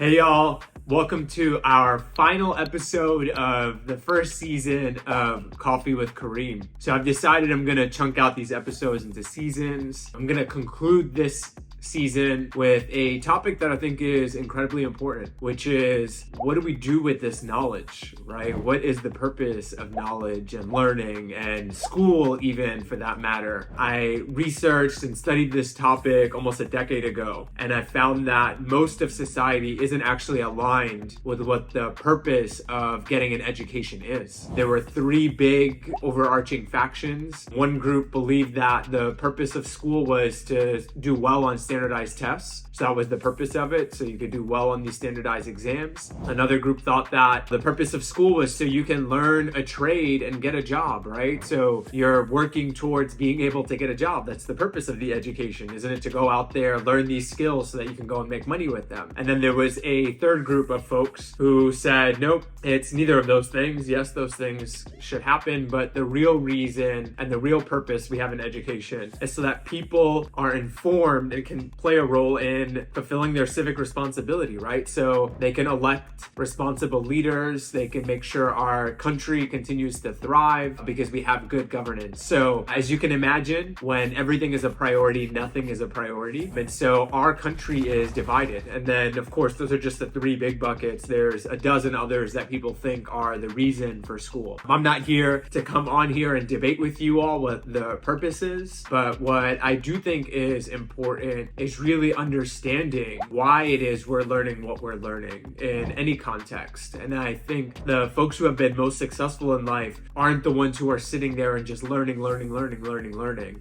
Hey y'all, welcome to our final episode of the first season of Coffee with Karim. So I've decided I'm gonna chunk out these episodes into seasons. I'm gonna conclude this season with a topic that I think is incredibly important, which is what do we do with this knowledge, right? What is the purpose of knowledge and learning and school, even for that matter? I researched and studied this topic almost a decade ago, and I found that most of society isn't actually aligned with what the purpose of getting an education is. There were three big overarching factions. One group believed that the purpose of school was to do well on standardized tests. So that was the purpose of it, so you could do well on these standardized exams. Another group thought that the purpose of school was so you can learn a trade and get a job, right? So you're working towards being able to get a job. That's the purpose of the education, isn't it? To go out there, learn these skills so that you can go and make money with them. And then there was a third group of folks who said, nope, it's neither of those things. Yes, those things should happen, but the real reason and the real purpose we have in education is so that people are informed and can play a role in fulfilling their civic responsibility, right? So they can elect responsible leaders, they can make sure our country continues to thrive because we have good governance. So as you can imagine, when everything is a priority, nothing is a priority. And so our country is divided. And then of course, those are just the three big buckets. There's a dozen others that people think are the reason for school. I'm not here to come on here and debate with you all what the purpose is, but what I do think is important is really understanding why it is we're learning what we're learning in any context. And I think the folks who have been most successful in life aren't the ones who are sitting there and just learning.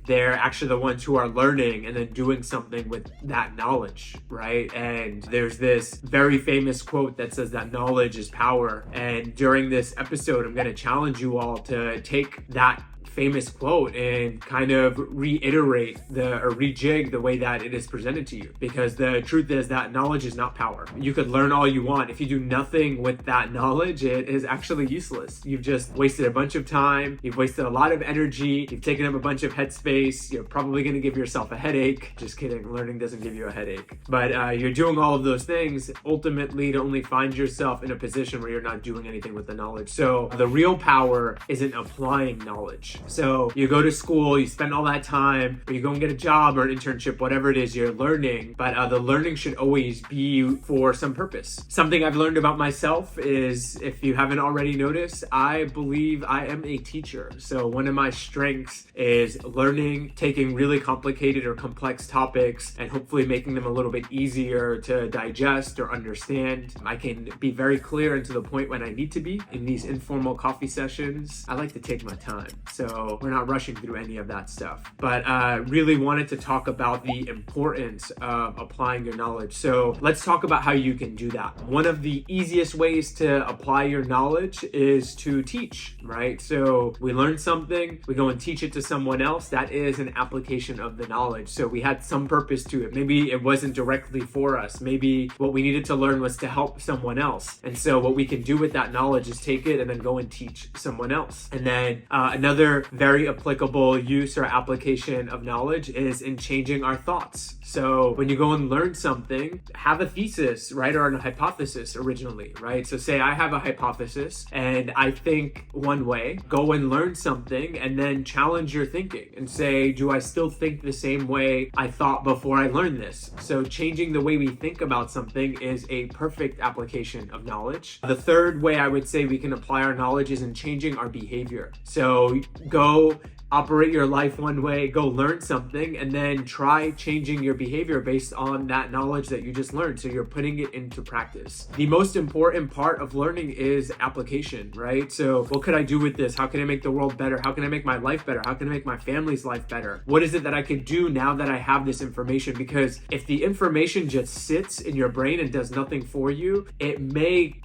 They're actually the ones who are learning and then doing something with that knowledge, right? And there's this very famous quote that says that knowledge is power. And during this episode, I'm going to challenge you all to take that famous quote and kind of reiterate or rejig the way that it is presented to you, because the truth is that knowledge is not power. You could learn all you want. If you do nothing with that knowledge, it is actually useless. You've just wasted a bunch of time, you've wasted a lot of energy, you've taken up a bunch of headspace, you're probably going to give yourself a headache. Just kidding, learning doesn't give you a headache, but you're doing all of those things ultimately to only find yourself in a position where you're not doing anything with the knowledge. So the real power isn't applying knowledge. So you go to school, you spend all that time, or you go and get a job or an internship, whatever it is you're learning, but the learning should always be for some purpose. Something I've learned about myself is, if you haven't already noticed, I believe I am a teacher. So one of my strengths is learning, taking really complicated or complex topics and hopefully making them a little bit easier to digest or understand. I can be very clear and to the point when I need to be. In these informal coffee sessions, I like to take my time. So we're not rushing through any of that stuff, but really wanted to talk about the importance of applying your knowledge. So let's talk about how you can do that. One of the easiest ways to apply your knowledge is to teach, right? So we learn something, we go and teach it to someone else. That is an application of the knowledge. So we had some purpose to it. Maybe it wasn't directly for us. Maybe what we needed to learn was to help someone else. And so what we can do with that knowledge is take it and then go and teach someone else. And then another very applicable use or application of knowledge is in changing our thoughts. So when you go and learn something, have a thesis, right? Or a hypothesis originally, right? So say I have a hypothesis and I think one way, go and learn something and then challenge your thinking and say, do I still think the same way I thought before I learned this? So changing the way we think about something is a perfect application of knowledge. The third way I would say we can apply our knowledge is in changing our behavior. So go operate your life one way, go learn something, and then try changing your behavior based on that knowledge that you just learned. So you're putting it into practice. The most important part of learning is application, right? So what could I do with this? How can I make the world better? How can I make my life better? How can I make my family's life better? What is it that I could do now that I have this information? Because if the information just sits in your brain and does nothing for you, it may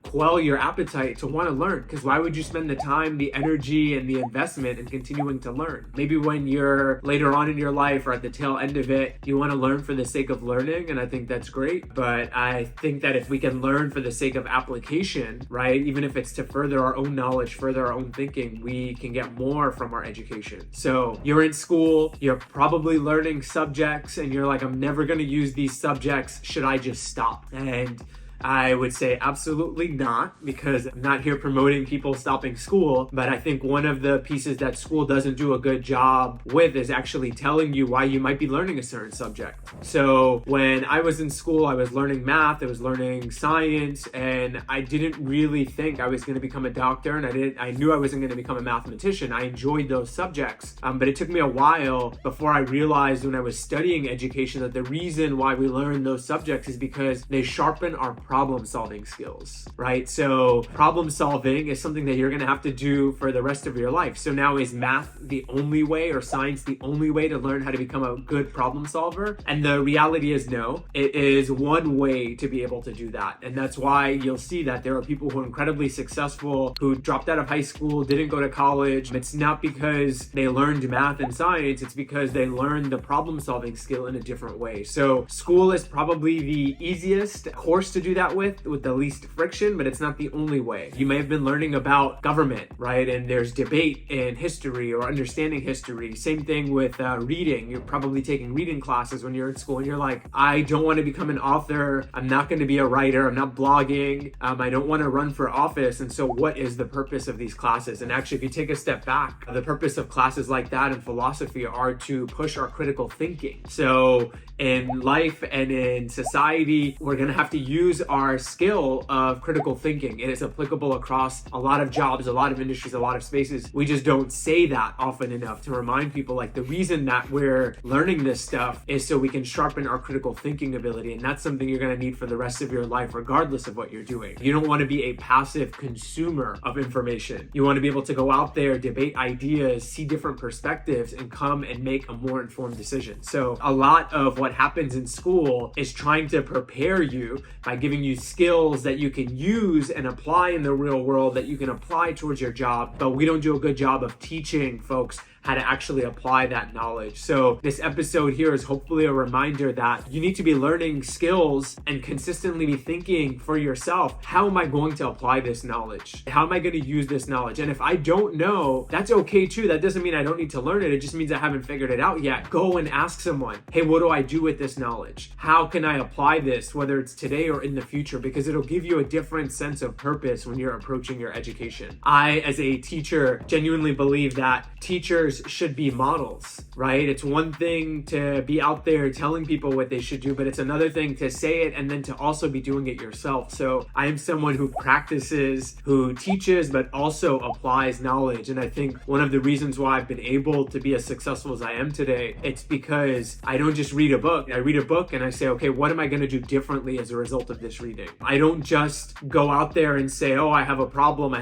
quell your appetite to want to learn. Because why would you spend the time, the energy, and the investment and continue going to learn. Maybe when you're later on in your life or at the tail end of it, you want to learn for the sake of learning, and I think that's great. But I think that if we can learn for the sake of application, right, even if it's to further our own knowledge, further our own thinking, we can get more from our education. So you're in school, you're probably learning subjects, and you're like, I'm never going to use these subjects. Should I just stop? And I would say absolutely not, because I'm not here promoting people stopping school, but I think one of the pieces that school doesn't do a good job with is actually telling you why you might be learning a certain subject. So when I was in school, I was learning math, I was learning science, and I didn't really think I was going to become a doctor, and I knew I wasn't going to become a mathematician. I enjoyed those subjects, but it took me a while before I realized when I was studying education that the reason why we learn those subjects is because they sharpen our problem solving skills, right? So problem solving is something that you're going to have to do for the rest of your life. So now, is math the only way, or science the only way to learn how to become a good problem solver? And the reality is no. It is one way to be able to do that. And that's why you'll see that there are people who are incredibly successful who dropped out of high school, didn't go to college. It's not because they learned math and science, it's because they learned the problem solving skill in a different way. So school is probably the easiest course to do that with the least friction, but it's not the only way. You may have been learning about government, right? And there's debate in history or understanding history. Same thing with reading. You're probably taking reading classes when you're in school and you're like, I don't want to become an author. I'm not going to be a writer. I'm not blogging. I don't want to run for office. And so what is the purpose of these classes? And actually, if you take a step back, the purpose of classes like that in philosophy are to push our critical thinking. So in life and in society, we're going to have to use our skill of critical thinking. It is applicable across a lot of jobs, a lot of industries, a lot of spaces. We just don't say that often enough to remind people, like, the reason that we're learning this stuff is so we can sharpen our critical thinking ability. And that's something you're going to need for the rest of your life, regardless of what you're doing. You don't want to be a passive consumer of information. You want to be able to go out there, debate ideas, see different perspectives, and come and make a more informed decision. So a lot of what happens in school is trying to prepare you by giving you skills that you can use and apply in the real world, that you can apply towards your job. But we don't do a good job of teaching folks how to actually apply that knowledge. So this episode here is hopefully a reminder that you need to be learning skills and consistently be thinking for yourself, how am I going to apply this knowledge? How am I going to use this knowledge? And if I don't know, that's okay too. That doesn't mean I don't need to learn it. It just means I haven't figured it out yet. Go and ask someone, hey, what do I do with this knowledge? How can I apply this, whether it's today or in the future? Because it'll give you a different sense of purpose when you're approaching your education. I, as a teacher, genuinely believe that teachers should be models, right? It's one thing to be out there telling people what they should do, but it's another thing to say it and then to also be doing it yourself. So I am someone who practices, who teaches, but also applies knowledge. And I think one of the reasons why I've been able to be as successful as I am today, it's because I don't just read a book. I read a book and I say, okay, what am I going to do differently as a result of this reading? I don't just go out there and say, oh, I have a problem.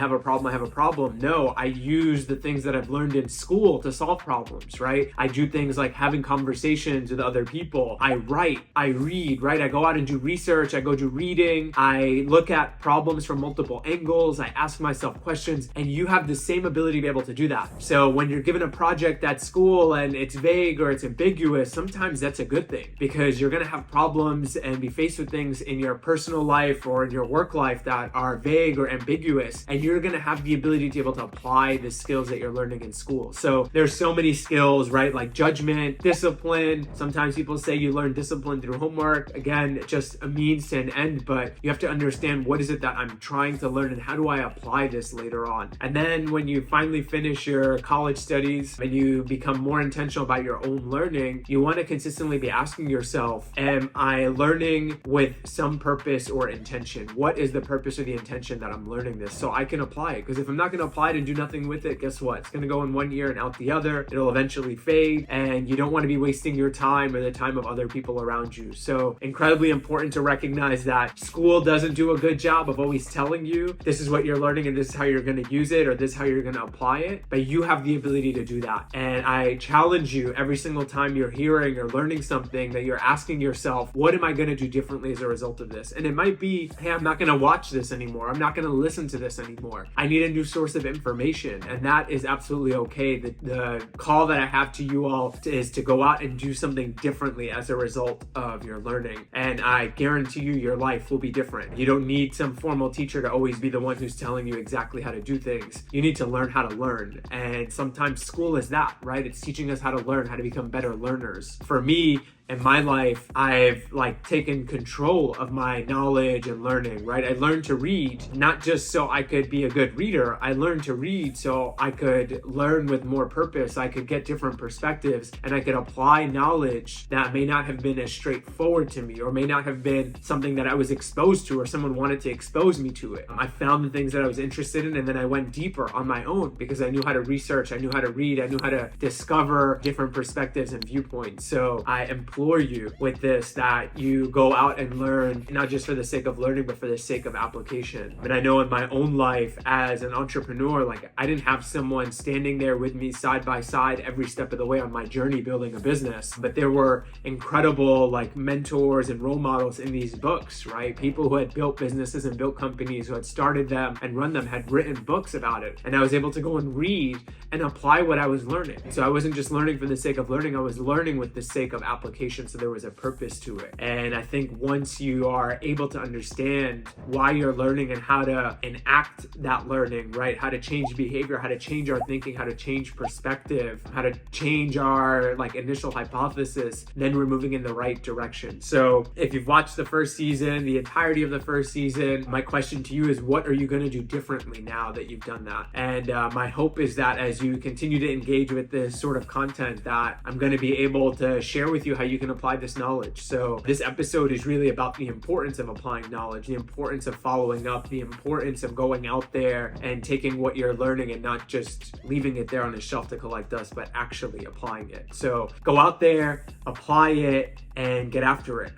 No, I use the things that I've learned in school to solve problems, right? I do things like having conversations with other people. I write, I read, right? I go out and do research. I go do reading. I look at problems from multiple angles. I ask myself questions, and you have the same ability to be able to do that. So when you're given a project at school and it's vague or it's ambiguous, sometimes that's a good thing, because you're going to have problems and be faced with things in your personal life or in your work life that are vague or ambiguous, and you're going to have the ability to be able to apply the skills that you're learning in school. So there's so many skills, right? Like judgment, discipline. Sometimes people say you learn discipline through homework. Again, just a means to an end, but you have to understand, what is it that I'm trying to learn and how do I apply this later on? And then when you finally finish your college studies and you become more intentional about your own learning, you want to consistently be asking yourself, am I learning with some purpose or intention? What is the purpose or the intention that I'm learning this, so I can apply it? Because if I'm not going to apply it and do nothing with it, guess what? It's going to go in one ear and out the other. It'll eventually fade, and you don't want to be wasting your time or the time of other people around you. So incredibly important to recognize that school doesn't do a good job of always telling you this is what you're learning and this is how you're going to use it, or this is how you're going to apply it, but you have the ability to do that. And I challenge you, every single time you're hearing or learning something, that you're asking yourself, what am I going to do differently as a result of this? And it might be, hey, I'm not going to watch this anymore. I'm not going to listen to this anymore. I need a new source of information. And that is absolutely okay. The call that I have to you all is to go out and do something differently as a result of your learning. And I guarantee you, your life will be different. You don't need some formal teacher to always be the one who's telling you exactly how to do things. You need to learn how to learn. And sometimes school is that, right? It's teaching us how to learn, how to become better learners. For me, in my life, I've taken control of my knowledge and learning, right? I learned to read, not just so I could be a good reader. I learned to read so I could learn with more purpose. I could get different perspectives and I could apply knowledge that may not have been as straightforward to me or may not have been something that I was exposed to or someone wanted to expose me to it. I found the things that I was interested in and then I went deeper on my own because I knew how to research, I knew how to read, I knew how to discover different perspectives and viewpoints. So I implore you with this that you go out and learn, not just for the sake of learning, but for the sake of application. And I know in my own life as an entrepreneur, I didn't have someone standing there with me side by side every step of the way on my journey building a business, but there were incredible mentors and role models in these books, right? People who had built businesses and built companies, who had started them and run them, had written books about it. And I was able to go and read and apply what I was learning. So I wasn't just learning for the sake of learning, I was learning with the sake of application. So there was a purpose to it. And I think once you are able to understand why you're learning and how to enact that learning, right? How to change behavior, how to change our thinking, how to change perspective, how to change our initial hypothesis, then we're moving in the right direction. So if you've watched the first season, the entirety of the first season, my question to you is, what are you going to do differently now that you've done that? And my hope is that as you continue to engage with this sort of content, that I'm going to be able to share with you how you can apply this knowledge. So this episode is really about the importance of applying knowledge, the importance of following up, the importance of going out there and taking what you're learning and not just leaving it there on a shelf to collect dust, but actually applying it. So go out there, apply it, and get after it.